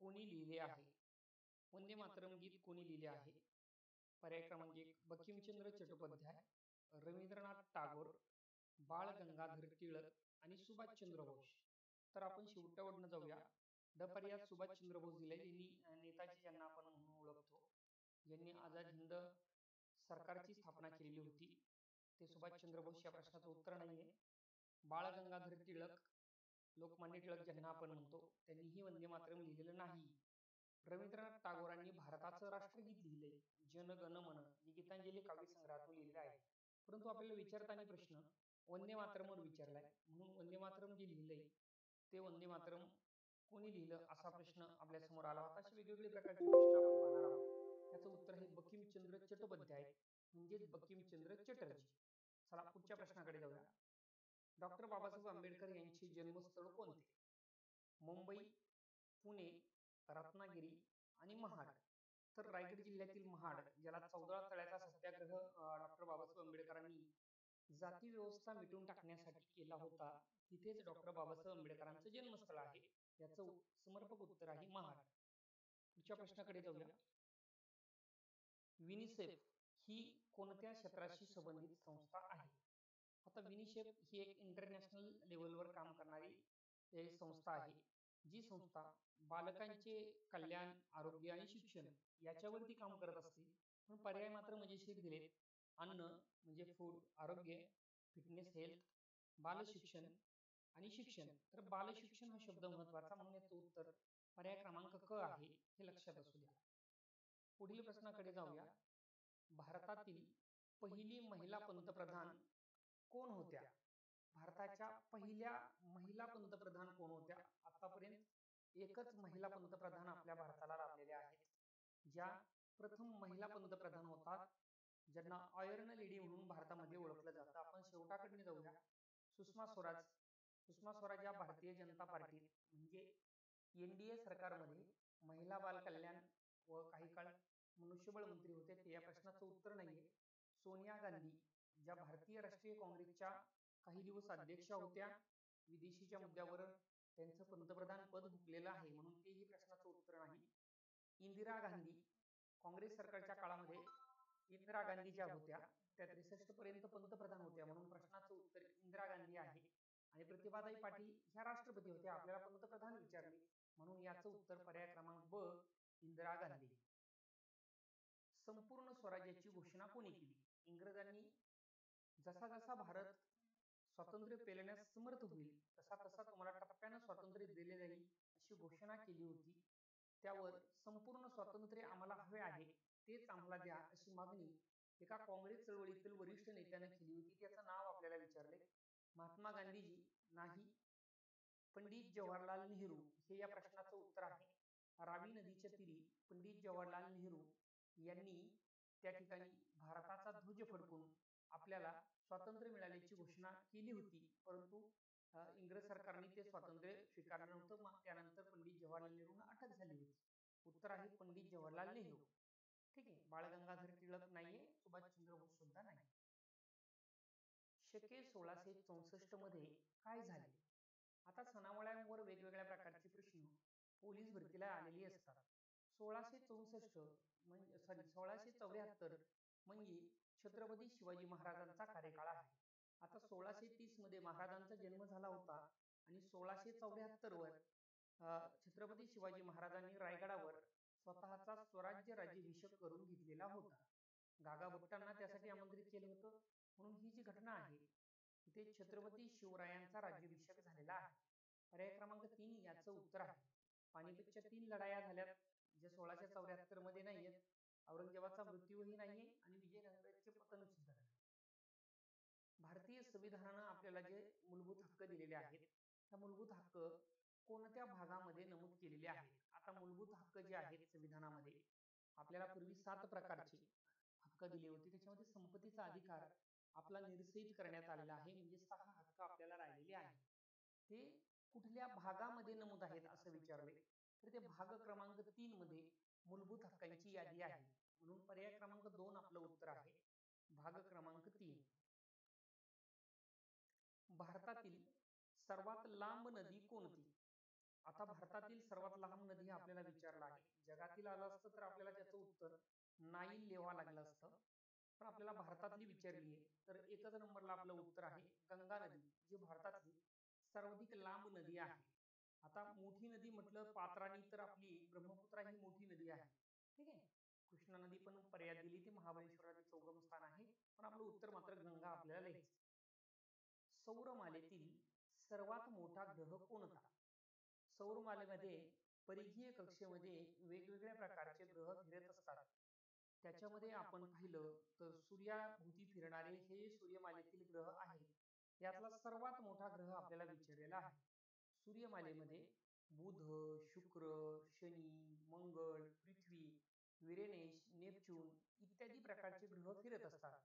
कोणी लिहिले आहे? वंदे मातरम गीत कोणी लिहिले आहे? पर्याय क्रमांक 1 बंकिमचंद्र चट्टोपाध्याय, रवींद्रनाथ टागोर, बाळ गंगाधर टिळक आणि सुभाषचंद्र बोस. तर आपण शेवटावरनं जाऊया. ड पर्यायात सुभाषचंद्र बोस दिले, यांनी नेताजी ज्यांना आपण म्हणून ओळखतो, ज्यांनी आझाद हिंद सरकारची स्थापना केलेली होती, ते सुभाषचंद्र बोस. या प्रश्नाचं उत्तर नाहीये. बाळ गंगाधर टिळक, लोकमान्य टिळक ज्यांना आपण म्हणतो, त्यांनीही वंदे मातरम लिहिलेलं नाही. रवींद्रनाथ टागोरांनी भारताचं राष्ट्रगीत लिहिलंय, जन गण मन, जे गीतांजली काव्यसंग्रहातून लिहिलेलं आहे. परंतु आपल्याला विचारताना प्रश्न वंदे मातरमवर विचारलाय, म्हणून वंदे मातरम जे लिहिलंय ते वंदे मातरम कोणी लिहिलं असा प्रश्न आपल्या समोर आला होता. असे वेगवेगळे प्रकारचे प्रश्न आपण पाहणार आहोत. याचं उत्तर आहे बंकिमचंद्र चट्टोपाध्याय, म्हणजेच बंकिमचंद्र चटर्जी. चला पुढच्या प्रश्नाकडे जाऊया. डॉक्टर बाबासाहेब आंबेडकर यांचे जन्मस्थळ कोणते? मुंबई, पुणे, रत्नागिरी आणि महाड. तर रायगड जिल्ह्यातील महाड, ज्याला 14 तळ्याचा सत्याग्रह डॉक्टर बाबासाहेब आंबेडकरांनी जाती व्यवस्था मिटवून टाकण्यासाठी केला होता, तिथेच डॉक्टर बाबासाहेब आंबेडकरांचं जन्मस्थळ आहे. याचं समर्पक उत्तर आहे महाड. पुढच्या प्रश्नाकडे जाऊया. युनिसेफ ही कोणत्या क्षेत्राशी संबंधित संस्था आहे? आता युनिसेफ ही एक इंटरनॅशनल लेवलवर काम करणारी एक संस्था आहे, जी संस्था बालकांचे कल्याण, आरोग्य आणि शिक्षण याच्यावरती काम करत असते. पण पर्याय मात्र मजेशीर दिलेत. अन्न म्हणजे फूड, आरोग्य, फिटनेस हेल्थ, बालशिक्षण आणि शिक्षण. तर बालशिक्षण हा शब्द महत्वाचा, म्हणून याचं उत्तर पर्याय क्रमांक क आहे, हे लक्षात असू द्या. पुढील प्रश्नाकडे जाऊया. भारतातील पहिली महिला पंतप्रधान कोण होत्या? भारताच्या पहिल्या महिला पंतप्रधान कोण होत्या? आतापर्यंत एकच महिला पंतप्रधान आपल्या भारताला लाभलेल्या आहेत. ज्या प्रथम महिला पंतप्रधान होतात, ज्यांना आयर्न लेडी म्हणून भारतामध्ये ओळखलं जातं. आपण शेवटाकडे जाऊया. सुषमा स्वराज. सुषमा स्वराज या भारतीय जनता पार्टीत म्हणजे एनडीए सरकारमध्ये महिला बाल कल्याण व काही काळ मनुष्यबळ मंत्री होते. ते या प्रश्नाचं उत्तर नाहीये. सोनिया गांधी, ज्या भारतीय राष्ट्रीय काँग्रेसच्या काही दिवस अध्यक्षा होत्या, विदेशीच्या मुद्द्यावर त्यांचं पंतप्रधान पद हुकलेलं आहे, म्हणून तेही प्रश्नाचं उत्तर नाही. इंदिरा गांधी, काँग्रेस सरकारच्या काळामध्ये इंदिरा गांधी ज्या होत्या त्या 63 पर्यंत पंतप्रधान होत्या, म्हणून प्रश्नाचं उत्तर इंदिरा गांधी आहे. आणि प्रतिभाताई पाटील ह्या राष्ट्रपती होत्या, आपल्याला पंतप्रधान विचारले, म्हणून याचं उत्तर पर्याय क्रमांक ब, इंदिरा गांधी. संपूर्ण स्वराज्याची घोषणा कोणी केली? इंग्रजांनी जसा जसा भारत स्वातंत्र्य पेलण्यास समर्थ होईल तसा तसा तुम्हाला टप्प्यानं स्वातंत्र्य दिले जाईल अशी घोषणा केली होती. त्यावर संपूर्ण स्वातंत्र्य आम्हाला हवे आहे, तेच आम्हाला द्या अशी मागणी एका काँग्रेस चळवळीतील वरिष्ठ नेत्याने केली होती. त्याचं नाव आपल्याला विचारले. महात्मा गांधीजी नाही, पंडित जवाहरलाल नेहरू हे या प्रश्नाचं उत्तर आहे. रावी नदीच्या तीरी पंडित जवाहरलाल नेहरू यांनी त्या ठिकाणी भारताचा ध्वज फडकून आपल्याला स्वातंत्र्य मिळाल्याची घोषणा केली होती. परंतु इंग्रज सरकारने ते स्वातंत्र्य स्वीकारलं नव्हतं. मग त्यानंतर पंडित जवाहरलाल नेहरूंना अटक झाली होती. उत्तर आहे पंडित जवाहरलाल नेहरू. ठीक आहे. बाळ गंगाधर टिळक नाहीये, सुभाषचंद्र बोस सुद्धा नाही. शके 1664 मध्ये काय झाले? आता सणावळ्यांवर वेगवेगळ्या प्रकारचे प्रश्न पोलीस भरतीला आलेली असतात. 1664 म्हणजे 1674 म्हणजे छत्रपती शिवाजी महाराजांचा कार्यकाळ आहे. आता 1630 मध्ये महाराजांचा जन्म झाला होता आणि 1674 वर छत्रपती शिवाजी महाराजांनी रायगडावर स्वतःचा स्वराज्य राज्याभिषेक करून घेतलेला होता. गागा भट्टांना त्यासाठी आमंत्रित केलं होतं, म्हणून ही जी घटना आहे तिथे छत्रपती शिवरायांचा राज्याभिषेक झालेला आहे. पर्याय क्रमांक 3 याचं उत्तर आहे. पानिपतच्या 3 लढाया झाल्यात, जे 1674 मध्ये नाहीयेत. औरंगजेबाचा मृत्यूही नाहीये आणि विजयनगरचे पतन सुद्धा नाही. भारतीय संविधानानं आपल्याला जे मूलभूत हक्क दिलेले आहेत, त्या मूलभूत हक्क कोणत्या भागामध्ये नमूद केलेले आहेत? आता मूलभूत हक्क जे आहेत संविधानामध्ये आपल्याला पूर्वी 7 प्रकारचे हक्क दिले होते. त्याच्यामध्ये संपत्तीचा अधिकार आपला निरसित करण्यात आलेला आहे, म्हणजे 6 हक्क आपल्याला राहिलेले आहेत. ते कुठल्या भागामध्ये नमूद आहेत असं विचारले तर ते भाग क्रमांक 3 मध्ये मूलभूत हक्कांची यादी आहे, म्हणून पर्याय क्रमांक 2 आपलं उत्तर आहे. भाग क्रमांक 3. भारतातील सर्वात लांब नदी कोणती? आता भारतातील सर्वात लांब नदी आपल्याला विचारलं आहे, जगातील आलं असतं तर आपल्याला त्याचं उत्तर नाईल लिहावं लागलं असतं. पण आपल्याला भारतातली विचारली आहे, तर एकच नंबरला आपलं उत्तर आहे गंगा नदी, जी भारतातली सर्वाधिक लांब नदी आहे. आता मोठी नदी म्हटलं पात्रानी तर आपली ब्रह्मपुत्रा ही मोठी नदी आहे. ठीक आहे. कृष्णा नदी पण पर्याय दिली ती महाबळेश्वराचे उगम स्थान आहे. पण आपलं उत्तर मात्र गंगा आपल्याला लिहायचं. सौरमालेतील सर्वात मोठा ग्रह कोणता? सौरमालेमध्ये परिघीय कक्षेमध्ये वेगवेगळ्या प्रकारचे ग्रह फिरत असतात. त्याच्यामध्ये आपण पाहिलं तर सूर्याभोवती फिरणारे हे सूर्यमालेतील ग्रह आहेत. यातला सर्वात मोठा ग्रह आपल्याला विचारलेला आहे. सूर्यमालेमध्ये बुध, शुक्र, शनी, मंगळ, पृथ्वी, युरेनस, नेपच्यून इत्यादी प्रकारचे ग्रह फिरत असतात.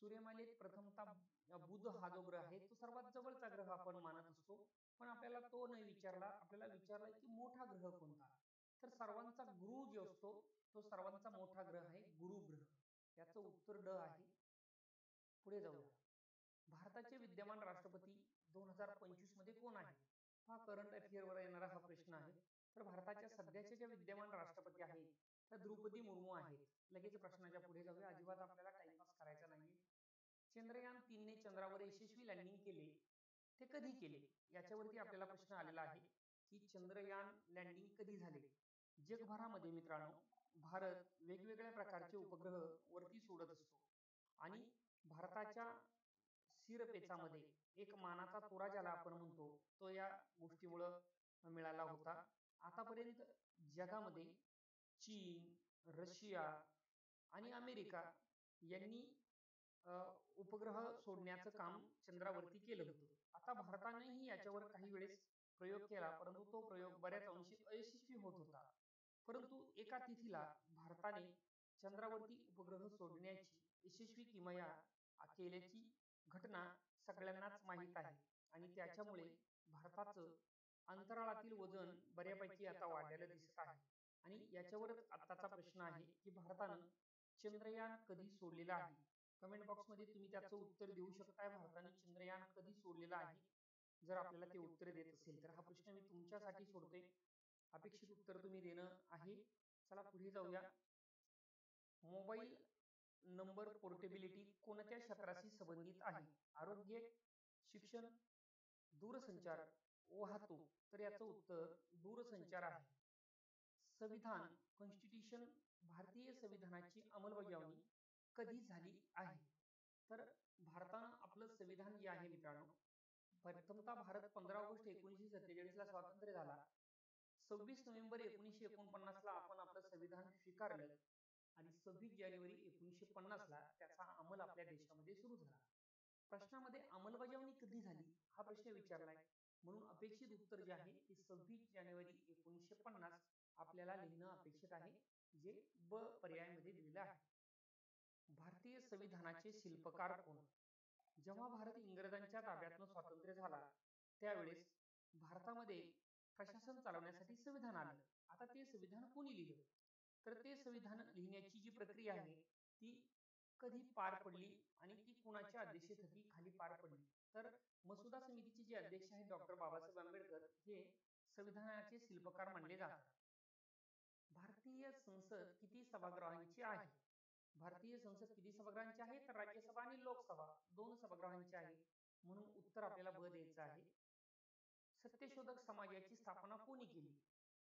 सूर्यमालेत प्रथमतः बुध हा जो ग्रह आहे तो सर्वात जवळचा ग्रह आपण मानत असतो. पण आपल्याला तो नाही विचारला, आपल्याला विचारलाय की मोठा ग्रह कोणता. तर सर्वांचा गुरु जो असतो तो सर्वांचा मोठा ग्रह आहे गुरु ग्रह. याचं उत्तर ड आहे. पुढे जाऊया. भारताचे विद्यमान राष्ट्रपती 2025 मध्ये कोण आहे? हा करंट अफेअरवर येणारा हा प्रश्न आहे. तर भारताच्या सध्याच्या ज्या विद्यमान राष्ट्रपती आहेत त्या द्रौपदी मुर्मू आहेत. लगेच प्रश्नाच्या पुढे जाऊया, अजिबात आपल्याला टाइमपास करायचा नाहीये. चंद्रयान 3 ने चंद्रावर यशस्वी लँडिंग केले, ते कधी केले? याच्यावरती आपल्याला प्रश्न आलेला आहे की चंद्रयान लँडिंग कधी झाले. जगभरामध्ये मित्रांनो भारत वेगवेगळ्या प्रकारचे उपग्रह वरती सोडत असतो आणि भारताच्या शिरपेचामध्ये एक मानाचा तुरा ज्याला आपण म्हणतो तो या गोष्टीमुळं मिळाला होता. आतापर्यंत जगामध्ये चीन, रशिया आणि अमेरिका यांनी अ, उपग्रह सोडण्याचं काम चंद्रावरती केलं होतं. आता भारतानेही याच्यावर काही वेळेस प्रयोग केला, परंतु तो प्रयोग बऱ्याच अंशी अयशस्वी होत होता. परंतु एका तिथीला भारताने चंद्रावरती उपग्रह सोडण्याची यशस्वी किमया केल्याची घटना सगळ्यांनाच माहीत आहे आणि त्याच्यामुळे भारताचं अंतराळातील वजन बऱ्यापैकी आता वाढलेलं दिसत आहे. आणि याच्यावरच आत्ताचा प्रश्न आहे की भारतानं चंद्रयान कधी सोडलेलं आहे. कमेंट बॉक्समध्ये तुम्ही त्याचं उत्तर देऊ शकताय. भारताने चंद्रयान कधी सोडलेलं आहे. जर आपल्याला ते उत्तर देत असेल तर हा प्रश्न मी तुमच्यासाठी सोडतोय. अपेक्षित उत्तर तुम्ही देणं आहे. चला पुढे जाऊया. मोबाईल नंबर पोर्टेबिलिटी कोणत्या क्षेत्राशी संबंधित आहे? आरोग्य, शिक्षण, दूरसंचार, वाहतूक. तर याचं उत्तर दूरसंचार आहे. संविधान कॉन्स्टिट्यूशन भारतीय संविधानाची अंमलबजावणी कधी झाली आहे? तर भारतानं आपलं संविधान जे आहे मित्रांनो, प्रथमतः भारत 15 ऑगस्ट 1947 ला स्वातंत्र्य झाला. 26 नोव्हेंबर 1949 ला आपण आपलं संविधान स्वीकारलं आणि 26 जानेवारी 1950 ला त्याचा अंमल आपल्या देशामध्ये सुरू झाला. प्रश्नामध्ये अंमलबजावणी कधी झाली हा प्रश्न विचारलाय, म्हणून अपेक्षित उत्तर जे आहे ते 26 जानेवारी 1950 आपल्याला लिहिणं अपेक्षित आहे, जे ब पर्यायामध्ये दिलेलं आहे. भारतीय संविधानाचे शिल्पकार कोण? जेव्हा भारत इंग्रजांच्या ताब्यातनं स्वातंत्र्य झाला त्यावेळेस भारतामध्ये प्रशासन चालवण्यासाठी संविधान आलं. आता ते संविधान कोणी लिहिलं? तर ते संविधान लिहिण्याची जी प्रक्रिया आहे ती कधी पार पडली आणि ती कुणाच्या अध्यक्षतेखाली खाली पार पडली? तर मसुदा समितीचे जे अध्यक्ष आहेत डॉक्टर बाबासाहेब आंबेडकर हे संविधानाचे शिल्पकार मानले जातात. भारतीय संसद किती सभागृहांची आहे? भारतीय संसद किती सभागृहांची आहे? तर राज्यसभा आणि लोकसभा 2 सभागृहांची आहे. म्हणून उत्तर आपल्याला ब द्यायचं आहे. सत्यशोधक समाजाची स्थापना कोणी केली?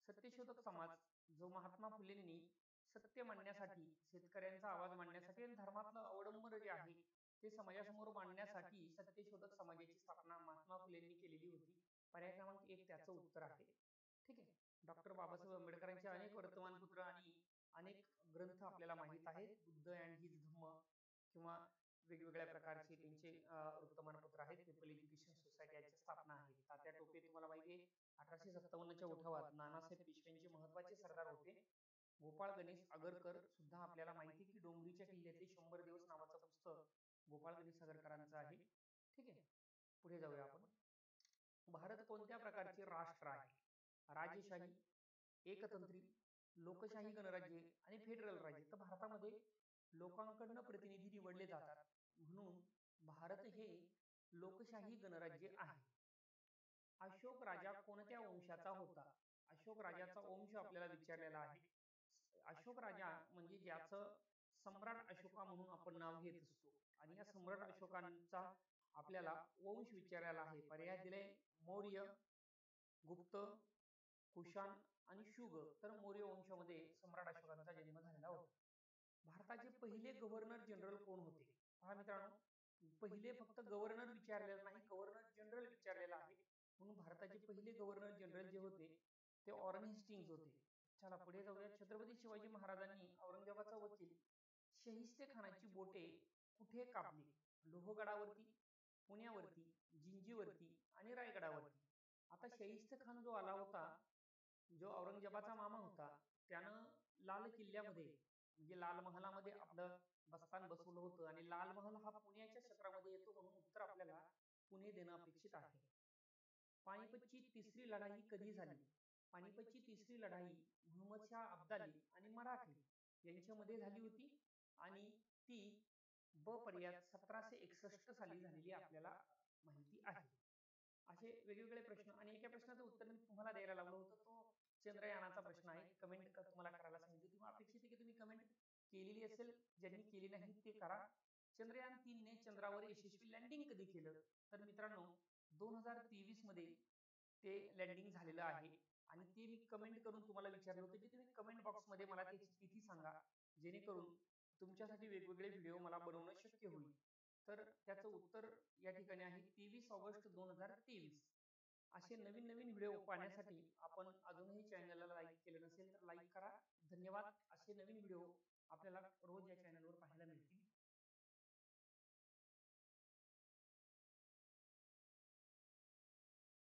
सत्यशोधक समाज जो महात्मा फुलेंनी सत्य मांडण्यासाठी, शेतकऱ्यांचा आवाज मांडण्यासाठी आणि धर्मातलं अवडंबर जे आहे ते समाजासमोर मांडण्यासाठी सत्यशोधक समाजाची स्थापना महात्मा फुलेंनी केलेली होती. पर्याय क्रमांक 1 त्याचं उत्तर आहे. ठीक आहे. डॉक्टर बाबासाहेब आंबेडकरांचे अनेक वर्तमानपत्र आणि अनेक ग्रंथ आपल्याला माहित आहेत. बुद्ध अँड हिज धम्म किंवा वेगवेगळ्या प्रकारचे त्यांचे वर्तमानपत्र आहेत. पीपल एज्युकेशन सोसायटी यांची स्थापना आहे. तात्या टोपे तुम्हाला माहिती आहे 1857च्या उठावात नानासाहेब पेशव्यांचे महत्वाचे सरदार होते. गोपाळ गणेश आगरकर सुद्धा आपल्याला माहिती की डोंगरीच्या किल्ल्यातले 100 दिवस नावाचं पुस्तक गोपाळ गणेश आगरकरांचं आहे. ठीक आहे. पुढे जाऊया आपण. भारत कोणत्या प्रकारचे राष्ट्र आहे? राजेशाही, एकतंत्री, लोकशाही गणराज्य आणि फेडरल राज्य. तर भारतामध्ये लोकांकडनं प्रतिनिधी निवडले जातात, म्हणून भारत हे लोकशाही गणराज्य आहे. अशोक राजा कोणत्या वंशाचा होता? अशोक राजाचा वंश आपल्याला विचारलेला आहे. अशोक राजा म्हणजे ज्याचं सम्राट अशोका म्हणून आपण नाव घेत असतो आणि या सम्राट अशोकांचा आपल्याला वंश विचारायला आहे. पर्याय दिले मौर्य, गुप्त, कुशाण आणि शुंग. तर मौर्य वंशामध्ये सम्राट अशोकांचा जन्म झालेला होता. भारताचे पहिले गव्हर्नर जनरल कोण होते? पहा मित्रांनो, पहिले फक्त गव्हर्नर विचारलेलं नाही, गव्हर्नर जनरल विचारलेला आहे. म्हणून भारताचे पहिले गव्हर्नर जनरल जे होते ते ऑरेंज हेस्टिंग्ज होते. चला पुढे जाऊया. छत्रपती शिवाजी महाराजांनी औरंगजेबाचा वकील शाहिस्ते खानाची बोटे कुठे कापली? लोहगडावरती, पुण्यावरती, जिंजीवरती आणि रायगडावरती. आता शाहिस्ते खान जो आला होता, जो औरंगजेबाचा मामा होता, त्यानं लाल किल्ल्यामध्ये म्हणजे लाल महालामध्ये आपलं बस्तान बसवलं होतं आणि लाल महाल हा पुण्याच्या क्षेत्रामध्ये येतो म्हणून उत्तर आपल्याला पुणे देणं अपेक्षित आहे. पानिपतची तिसरी लढाई कधी झाली? पानिपतची तिसरी लढाई मुहम्मद शाह अब्दाली आणि मराठे यांच्यामध्ये झाली होती आणि ती ब पर्यात 1761 साली झालेली आपल्याला माहिती आहे. असे वेगवेगळे प्रश्न आणि एका प्रश्नाचं उत्तर मी तुम्हाला द्यायला लागलो होतो, तो चंद्रयानाचा प्रश्न आहे. कमेंट तुम्हाला करायला सांगितली, तुम्हाला अपेक्षित आहे की तुम्ही कमेंट केलेली असेल. ज्यांनी केली नाही ते करा. चंद्रयान 3 ने चंद्रावर यशस्वी लँडिंग कधी केलं? तर मित्रांनो 2023 मध्ये ते लँडिंग झालेलं आहे आणि ते मी कमेंट करून तुम्हाला विचारलं होतं की तुम्ही कमेंट बॉक्समध्ये मला त्याची तिथी सांगा, जेणेकरून तुमच्यासाठी वेगवेगळे व्हिडिओ मला बनवणं शक्य होईल. तर त्याचं उत्तर या ठिकाणी आहे 23 ऑगस्ट 2023. असे नवीन नवीन व्हिडिओ पाहण्यासाठी आपण अजूनही चॅनलला लाईक केलं नसेल तर लाईक करा. धन्यवाद. असे नवीन व्हिडिओ आपल्याला रोज या चॅनलवर पाहायला मिळतील.